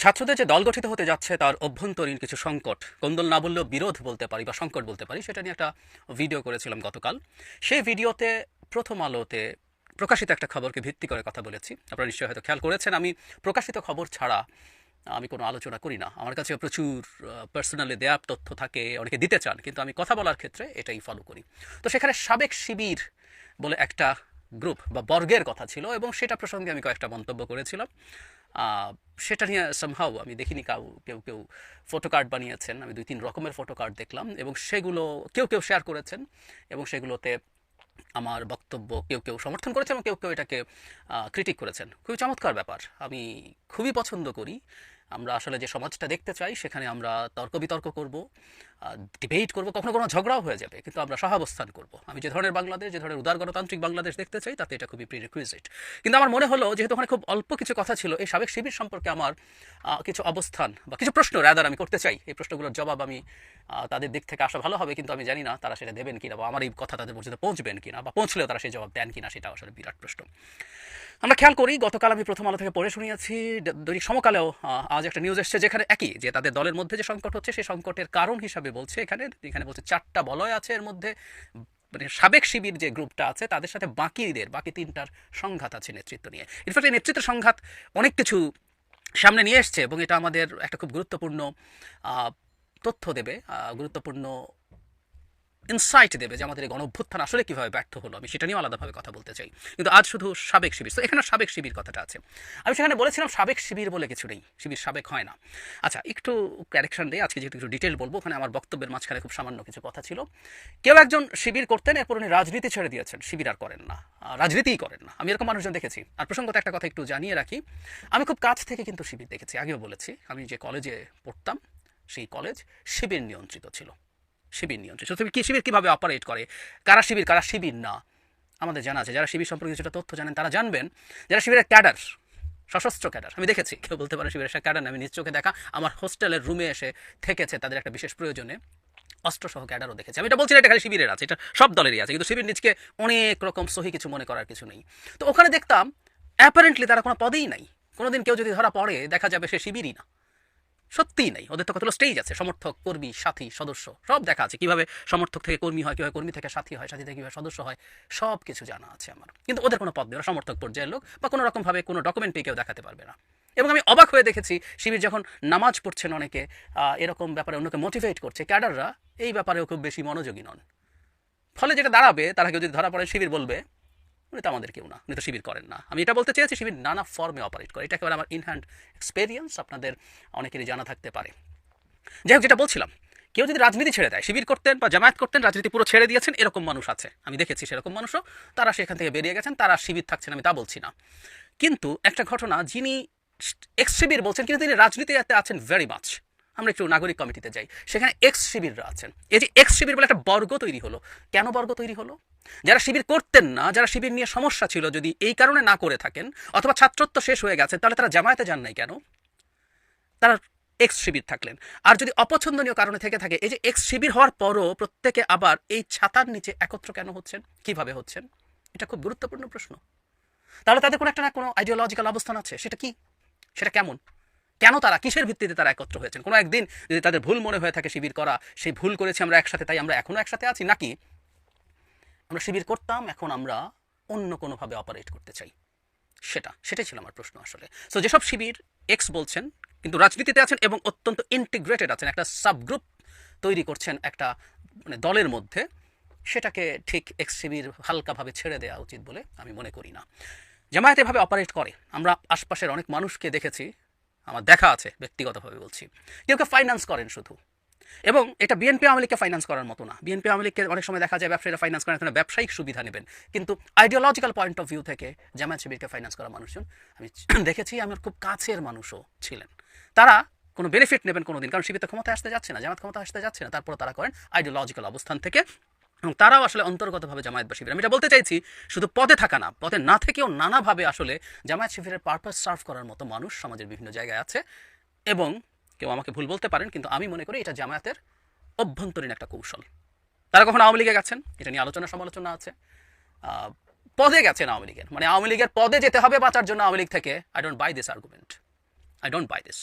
ছাত্রদের যে দল গঠিত হতে যাচ্ছে তার অভ্যন্তরীণ কিছু সংকট, কোন্দল না বললেও বিরোধ বলতে পারি বা সংকট বলতে পারি, সেটা নিয়ে একটা ভিডিও করেছিলাম গতকাল। সেই ভিডিওতে প্রথম আলোতে প্রকাশিত একটা খবরকে ভিত্তি করে কথা বলেছি। আপনারা নিশ্চয়ই হয়তো খেয়াল করেছেন, আমি প্রকাশিত খবর ছাড়া আমি কোনো আলোচনা করি না। আমার কাছে প্রচুর পার্সোনালি দেয়া তথ্য থাকে, অনেকে দিতে চান, কিন্তু আমি কথা বলার ক্ষেত্রে এটাই ফলো করি। তো সেখানে সাবেক শিবির বলে একটা গ্রুপ বা বর্গের কথা ছিল এবং সেটা প্রসঙ্গে আমি কয়েকটা মন্তব্য করেছিলাম। সেটা নিয়ে সামহাউ আমি দেখিনি কেউ কেউ ফটো কার্ড বানিয়েছেন। আমি 2-3 রকমের ফটো কার্ড দেখলাম এবং সেগুলো কেউ কেউ শেয়ার করেছেন এবং সেগুলোতে আমার বক্তব্য কেউ কেউ সমর্থন করেছেন এবং কেউ কেউ এটাকে ক্রিটিক করেছেন। খুবই চমৎকার ব্যাপার, আমি খুবই পছন্দ করি। আমরা আসলে যে সমাজটা দেখতে চাই সেখানে আমরা তর্ক বিতর্ক করব, ডিবেট করব, কখনো কোনো ঝগড়াও হয়ে যাবে, কিন্তু আমরা সহাবস্থান করব। আমি যে ধরনের বাংলাদেশ, যে ধরনের উদার গণতান্ত্রিক বাংলাদেশ দেখতে চাই, তাতে এটা খুবই প্রিরিকুইজিট। কিন্তু আমার মনে হলো যেহেতু ওখানে খুব অল্প কিছু কথা ছিল, এই সাবেক শিবির সম্পর্কে আমার কিছু অবস্থান বা কিছু প্রশ্ন রাদার আমি করতে চাই। এই প্রশ্নগুলোর জবাব আমি তাদের দিক থেকে আসা ভালো হবে, কিন্তু আমি জানি না তারা সেটা দেবেন কিনা বা আমার এই কথা তাদের পর্যন্ত পৌঁছবেন কিনা, বা পৌঁছলেও তারা সেই জবাব দেন কিনা, সেটা আসলে বিরাট প্রশ্ন। আমরা খেয়াল করি, গতকাল আমি প্রথম আলো থেকে পড়ে শুনিয়েছি, দৈনিক সমকালেও আজ একটা নিউজ এসছে যেখানে একই, যে তাদের দলের মধ্যে যে সংকট হচ্ছে সেই সংকটের কারণ হিসাবে বলছে, এখানে বলছে 4টা বলয় আছে, এর মধ্যে মানে সাবেক শিবির যে গ্রুপটা আছে তাদের সাথে বাকি 3টার সংঘাত আছে নেতৃত্ব নিয়ে। ইনফ্যাক্ট এই নেতৃত্বের সংঘাত অনেক কিছু সামনে নিয়ে এসছে এবং এটা আমাদের একটা খুব গুরুত্বপূর্ণ তথ্য দেবে, গুরুত্বপূর্ণ ইনসাইট দেবে যে আমাদের এই গণ অভ্যুত্থান আসলে কীভাবে ব্যর্থ হলো। আমি সেটা নিয়েও আলাদাভাবে কথা বলতে চাই, কিন্তু আজ শুধু সাবেক শিবির। তো এখানে সাবেক শিবির কথাটা আছে। আমি সেখানে বলেছিলাম সাবেক শিবির বলে কিছু নেই, শিবির সাবেক হয় না। আচ্ছা, একটু কারেকশন দিই, আজকে যেহেতু একটু ডিটেল বলবো, ওখানে আমার বক্তব্যের মাঝখানে খুব সামান্য কিছু কথা ছিল। কেউ একজন শিবির করতেন, এরপর উনি রাজনীতি ছেড়ে দিয়েছেন, শিবির আর করেন না, রাজনীতিই করেন না। আমি এরকম মানুষজন দেখেছি। আর প্রসঙ্গত একটা কথা একটু জানিয়ে রাখি, আমি খুব কাছ থেকে কিন্তু শিবির দেখেছি। আগেও বলেছি, আমি যে কলেজে পড়তাম সেই কলেজ শিবির নিয়ন্ত্রিত ছিল। শিবির নিয়ন্ত্রিত। তুমি কি শিবির কীভাবে অপারেট করে, কারা শিবির কারা শিবির না, আমাদের জানা আছে। যারা শিবির সম্পর্কে কিছুটা তথ্য জানেন তারা জানবেন, যারা শিবিরের ক্যাডার, সশস্ত্র ক্যাডার, আমি দেখেছি। কেউ বলতে পারে শিবিরের ক্যাডার না, আমি নিজ চোখে দেখা, আমার হোস্টেলের রুমে এসে থেকেছে তাদের একটা বিশেষ প্রয়োজনে অস্ত্রসহ ক্যাডারও দেখেছি। আমি এটা বলছি না এটা খালি শিবিরের আছে, এটা সব দলেরই আছে, কিন্তু শিবির নিজকে অনেক রকম সহি কিছু মনে করার কিছু নেই। তো ওখানে দেখতাম অ্যাপারেন্টলি তারা কোনো পদেই নাই। কোনোদিন কেউ যদি ধরা পড়ে দেখা যাবে সে শিবিরই না, সত্যিই নাই। ওদের তো কতগুলো স্টেজ আছে, সমর্থক, কর্মী, সাথী, সদস্য, সব দেখা আছে। কীভাবে সমর্থক থেকে কর্মী হয়, কীভাবে কর্মী থেকে সাথী হয়, সাথী থেকে কীভাবে সদস্য হয়, সব কিছু জানা আছে আমার। কিন্তু ওদের কোনো পদ নেই, ওরা সমর্থক পর্যায়ের লোক বা কোনো রকমভাবে কোনো ডকুমেন্টে কেউ দেখাতে পারবে না। এবং আমি অবাক হয়ে দেখেছি শিবির যখন নামাজ পড়ছেন অনেকে, এরকম ব্যাপারে অন্যকে মোটিভেট করছে, ক্যাডাররা এই ব্যাপারেও খুব বেশি মনোযোগী নন। ফলে যেটা দাঁড়াবে, তারা কেউ যদি ধরা পড়ে শিবির বলবে উনি তো আমাদের কেউ না, উনি তো শিবির করেন না। আমি এটা বলতে চেয়েছি শিবির নানা ফর্মে অপারেট করে, এটা একেবারে আমার ইনহ্যান্ড এক্সপেরিয়েন্স, আপনাদের অনেকেরই জানা থাকতে পারে। যাই হোক, যেটা বলছিলাম, কেউ যদি রাজনীতি ছেড়ে দেয়, শিবির করতেন বা জামায়াত করতেন, রাজনীতি পুরো ছেড়ে দিয়েছেন, এরকম মানুষ আছে, আমি দেখেছি। সেরকম মানুষও তারা সেখান থেকে বেরিয়ে গেছেন, তারা শিবির থাকছেন, আমি তা বলছি না। কিন্তু একটা ঘটনা, যিনি এক্স শিবির বলছেন কিন্তু তিনি রাজনীতিতে আছেন ভেরি মাচ। আমরা একটু নাগরিক কমিটিতে যাই, সেখানে এক্স শিবিররা আছেন। এই যে এক্স শিবির বলে একটা বর্গ তৈরি হলো, কেন বর্গ তৈরি হলো? যারা শিবির করতেন না, যারা শিবির নিয়ে সমস্যা ছিল, যদি এই কারণে না করে থাকেন অথবা ছাত্রত্ব শেষ হয়ে গেছে, তাহলে তারা জামায়াতে যান নাই কেন? তারা এক্স শিবির থাকলেন। আর যদি অপছন্দনীয় কারণে থেকে থাকে, এই যে এক্স শিবির হওয়ার পরও প্রত্যেকে আবার এই ছাতার নিচে একত্র কেন হচ্ছেন, কিভাবে হচ্ছেন? এটা খুব গুরুত্বপূর্ণ প্রশ্ন। তাহলে তাদের কোনো একটা না কোনো আইডিওলজিক্যাল অবস্থান আছে, সেটা কি, সেটা কেমন, কেন তারা, কিসের ভিত্তিতে তারা একত্র হয়েছেন? কোনো একদিন যদি তাদের ভুল মনে হয়ে থাকে শিবির করা, সেই ভুল করেছি আমরা একসাথে, তাই আমরা এখনও একসাথে আছি, নাকি আমরা শিবির করতাম, এখন আমরা অন্য কোনোভাবে অপারেট করতে চাই? সেটাই ছিল আমার প্রশ্ন আসলে। সো যেসব শিবির এক্স বলছেন কিন্তু রাজনীতিতে আছেন এবং অত্যন্ত ইন্টিগ্রেটেড আছেন, একটা সাবগ্রুপ তৈরি করছেন একটা মানে দলের মধ্যে, সেটাকে ঠিক এক্স শিবির হালকাভাবে ছেড়ে দেওয়া উচিত বলে আমি মনে করি না। জামায়াত এভাবে অপারেট করে, আমরা আশপাশের অনেক মানুষকে দেখেছি, আমার দেখা আছে, ব্যক্তিগতভাবে বলছি। কেউ কেউ ফাইন্যান্স করেন শুধু, এবং এটা বিএনপি আওয়ামী লীগকে ফাইন্যান্স করার মতো না। বিএনপি আওয়ামী লীগকে অনেক সময় দেখা যায় ব্যবসায়ীরা ফাইন্যান্স করেন, এখানে ব্যবসায়িক সুবিধা নেবেন, কিন্তু আইডিওলজিক্যাল পয়েন্ট অফ ভিউ থেকে জামায়াত শিবিরকে ফাইন্যান্স করা মানুষজন আমি দেখেছি, আমার খুব কাছের মানুষও ছিলেন। তারা কোনো বেনিফিট নেবেন কোনোদিন, কারণ শিবির তো ক্ষমতা আসতে যাচ্ছে না, জামায়াত ক্ষমতা আসতে যাচ্ছে না, তারপরে তারা করেন আইডিওলজিক্যাল অবস্থান থেকে, এবং তারাও আসলে অন্তর্গতভাবে জামায়াত বা শিবির। আমি এটা বলতে চাইছি, শুধু পদে থাকা না, পদে না থেকেও নানাভাবে আসলে জামায়াত শিবিরের পারপাস সার্ভ করার মতো মানুষ সমাজের বিভিন্ন জায়গায় আছে। এবং কেউ আমাকে ভুল বলতে পারেন, কিন্তু আমি মনে করি এটা জামায়াতের অভ্যন্তরীণ একটা কৌশল। তারা কখন আওয়ামী লীগে গেছেন, এটা নিয়ে আলোচনা সমালোচনা আছে। পদে গেছেন আওয়ামী লীগের, মানে আওয়ামী লীগের পদে যেতে হবে বাঁচার জন্য আওয়ামী লীগ থেকে। I don't by this argument, I don't by this.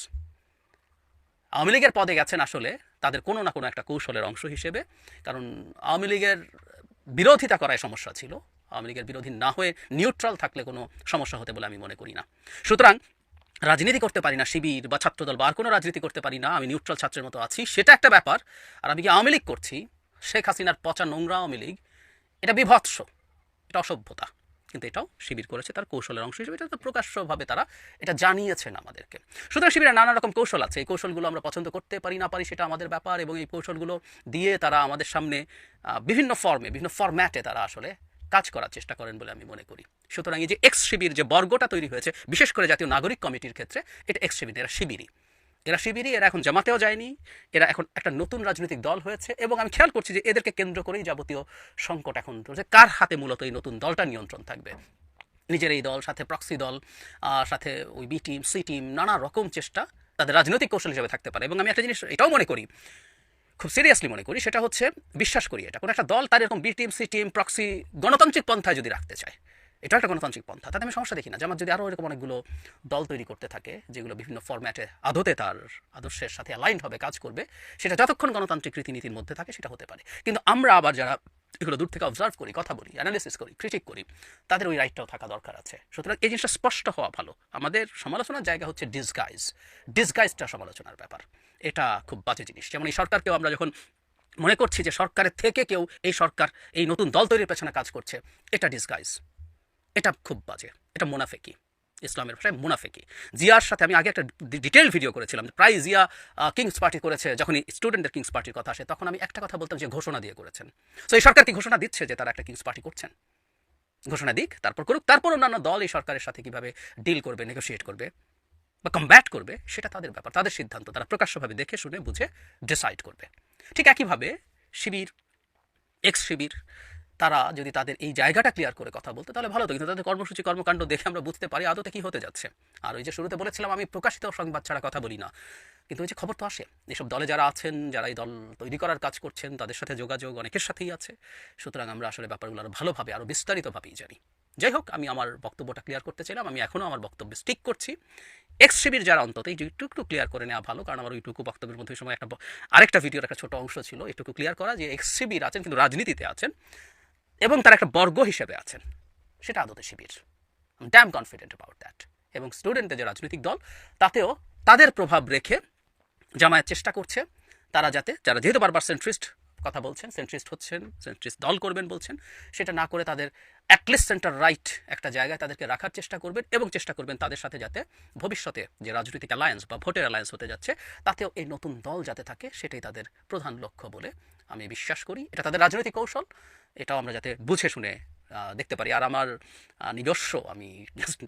Awami লীগের পদে গেছেন আসলে তাদের কোনো না কোনো একটা কৌশলের অংশ হিসেবে, কারণ আওয়ামী লীগের বিরোধিতা করায় সমস্যা ছিল। আওয়ামী লীগের বিরোধী না হয়ে নিউট্রাল থাকলে কোনো সমস্যা হতে বলে আমি মনে করি না। সুতরাং রাজনীতি করতে পারি না, শিবির বা ছাত্রদল বা আর কোনো রাজনীতি করতে পারি না, আমি নিউট্রাল ছাত্রের মতো আছি, সেটা একটা ব্যাপার। আর আমি কি আওয়ামী লীগ করছি, শেখ হাসিনার পচা নোংরা আওয়ামী লীগ, এটা বিভৎস, এটা অসভ্যতা। কিন্তু এটাও শিবির করেছে তার কৌশলের অংশ হিসেবে, এটা তো প্রকাশ্যভাবে তারা এটা জানিয়েছেন আমাদেরকে। সুতরাং শিবিরের নানা রকম কৌশল আছে, এই কৌশলগুলো আমরা পছন্দ করতে পারি না পারি সেটা আমাদের ব্যাপার, এবং এই কৌশলগুলো দিয়ে তারা আমাদের সামনে বিভিন্ন ফর্মে বিভিন্ন ফরম্যাটে তারা আসলে কাজ করার চেষ্টা করেন বলে আমি মনে করি। সুতরাং এই যে এক্স শিবির যে বর্গটা তৈরি হয়েছে, বিশেষ করে জাতীয় নাগরিক কমিটির ক্ষেত্রে, এটা এক্স শিবির, এরা শিবিরই, এরা এখন জামাতেও যায়নি, এরা এখন একটা নতুন রাজনৈতিক দল হয়েছে। এবং আমি খেয়াল করছি যে এদেরকে কেন্দ্র করেই যাবতীয় সংকট এখন রয়েছে। কার হাতে মূলত এই নতুন দলটা নিয়ন্ত্রণ থাকবে? নিজের এই দল, সাথে প্রক্সি দল, সাথে ওই বি টিম, সি টিম, নানা রকম চেষ্টা তাদের রাজনৈতিক কৌশল হিসেবে থাকতে পারে। এবং আমি একটা জিনিস এটাও মনে করি, খুব সিরিয়াসলি মনে করি, সেটা হচ্ছে বিশ্বাস করি এটা কোনো একটা দল তার এরকম B team, C team, proxy গণতান্ত্রিক পন্থায় যদি রাখতে চায়, এটা একটা গণতান্ত্রিক পন্থা, তাতে আমি সমস্যা দেখি না। জামাত যদি আরও এরকম অনেকগুলো দল তৈরি করতে থাকে যেগুলো বিভিন্ন ফরম্যাটে আদতে তার আদর্শের সাথে অ্যালাইন্ড হবে, কাজ করবে, সেটা যতক্ষণ গণতান্ত্রিক রীতিনীতির মধ্যে থাকে সেটা হতে পারে। কিন্তু আমরা আবার যারা এগুলো দূর থেকে অবজার্ভ করি, কথা বলি, অ্যানালিসিস করি, ক্রিটিক করি, তাদের ওই রাইটটাও থাকা দরকার আছে। সুতরাং এই জিনিসটা স্পষ্ট হওয়া ভালো। আমাদের সমালোচনার জায়গা হচ্ছে ডিসগাইজটা সমালোচনার ব্যাপার, এটা খুব বাজে জিনিস। যেমন এই সরকারকেও আমরা যখন মনে করছি যে সরকারের থেকে কেউ এই সরকার এই নতুন দল তৈরির পেছনে কাজ করছে, এটা ডিসগাইজ, এটা খুব বাজে, এটা মুনাফেকি, ইসলামের ভাষায় মুনাফেকি। জিয়ার সাথে আমি আগে একটা ডিটেল ভিডিও করেছিলাম, প্রায় জিয়া কিংস পার্টি করেছে, যখন স্টুডেন্টদের কিংস পার্টির কথা আসে তখন আমি একটা কথা বলতাম যে ঘোষণা দিয়ে করেছেন। তো এই সরকার কি ঘোষণা দিচ্ছে যে তারা একটা কিংস পার্টি করছেন? ঘোষণা দিক, তারপর করুক, তারপর অন্যান্য দল এই সরকারের সাথে কীভাবে ডিল করবে, নেগোশিয়েট করবে বা কমব্যাট করবে, সেটা তাদের ব্যাপার, তাদের সিদ্ধান্ত, তারা প্রকাশ্যভাবে দেখে শুনে বুঝে ডিসাইড করবে। ঠিক একইভাবে শিবির, এক্স শিবির, তারা যদি তাদের এই জায়গাটা ক্লিয়ার করে কথা বলতে তাহলে ভালো হতো। কিন্তু তাদের কর্মসূচি, কর্মকাণ্ড দেখে আমরা বুঝতে পারি আদতে কী হতে যাচ্ছে। আর ওই যে শুরুতে বলেছিলাম আমি প্রকাশিত সংবাদ ছাড়া কথা বলি না, কিন্তু ওই যে খবর তো আসে, এসব দলে যারা আছেন, যারা এই দল তৈরি করার কাজ করছেন, তাদের সাথে যোগাযোগ অনেকের সাথেই আছে। সুতরাং আমরা আসলে ব্যাপারগুলো আরও ভালোভাবে, আরও বিস্তারিতভাবেই জানি। যাই হোক, আমি আমার বক্তব্যটা ক্লিয়ার করতে চাইলাম, আমি এখনও আমার বক্তব্যে স্টিক করছি। এক্স শিবির যারা, অন্তত এই একটু ক্লিয়ার করে নেওয়া ভালো, কারণ আমার ওইটুকু বক্তব্যের মধ্যে সময় আরেকটা ভিডিওর একটা ছোট অংশ ছিল, এটুকু ক্লিয়ার করা যে এক্স শিবির আছেন কিন্তু রাজনীতিতে আছেন এবং তারা একটা বর্গ হিসেবে আছেন, সেটা আদতে Shibir. I am damn confident about that. এবং স্টুডেন্টদের যে রাজনৈতিক দল, তাতেও তাদের প্রভাব রেখে জামায়াত চেষ্টা করছে তারা যাতে, যারা যেহেতু বারবার সেন্ট্রিস্ট কথা বলছেন, সেন্ট্রিস্ট হচ্ছেন, সেন্ট্রিস্ট দল করবেন বলছেন, সেটা না করে তাদের অ্যাটলিস্ট সেন্টার রাইট একটা জায়গায় তাদেরকে রাখার চেষ্টা করবেন, এবং চেষ্টা করবেন তাদের সাথে যাতে ভবিষ্যতে যে রাজনৈতিক অ্যালায়েন্স বা ভোটের অ্যালায়েন্স হতে যাচ্ছে, তাতেও এই নতুন দল যাতে থাকে, সেটাই তাদের প্রধান লক্ষ্য বলে আমি বিশ্বাস করি। এটা তাদের রাজনৈতিক কৌশল, এটাও আমরা যাতে বুঝে শুনে দেখতে পারি। আর আমার নিজস্ব, আমি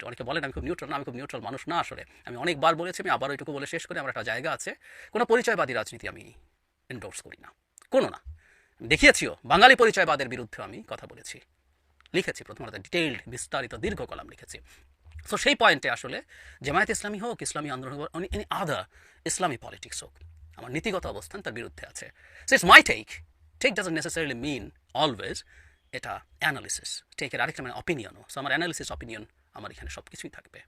অনেকে বলেন আমি খুব নিউট্রাল, না, আমি খুব নিউট্রাল মানুষ না আসলে। আমি অনেকবার বলেছি, আমি আবার ওইটুকু বলে শেষ করি, আমার একটা জায়গা আছে, কোনো পরিচয়বাদী রাজনীতি আমি এন্ডোর্স করি না, কোনো না। দেখিয়েছিও, বাঙালি পরিচয়বাদের বিরুদ্ধে আমি কথা বলেছি, লিখেছি, প্রথমত ডিটেইলড, বিস্তারিত দীর্ঘ কলাম লিখেছি। সো সেই পয়েন্টে আসলে জামায়াত ইসলামী হোক, ইসলামী আন্দোলন হোক, এনি আদার ইসলামী পলিটিক্স হোক, আমার নীতিগত অবস্থান তার বিরুদ্ধে আছে। So it's my take doesn't necessarily mean always এটা অ্যানালিসিস। টেকের আরেকটা মানে অপিনিয়নও। সো আমার অ্যানালিসিস, অপিনিয়ন, আমার এখানে সব কিছুই থাকবে।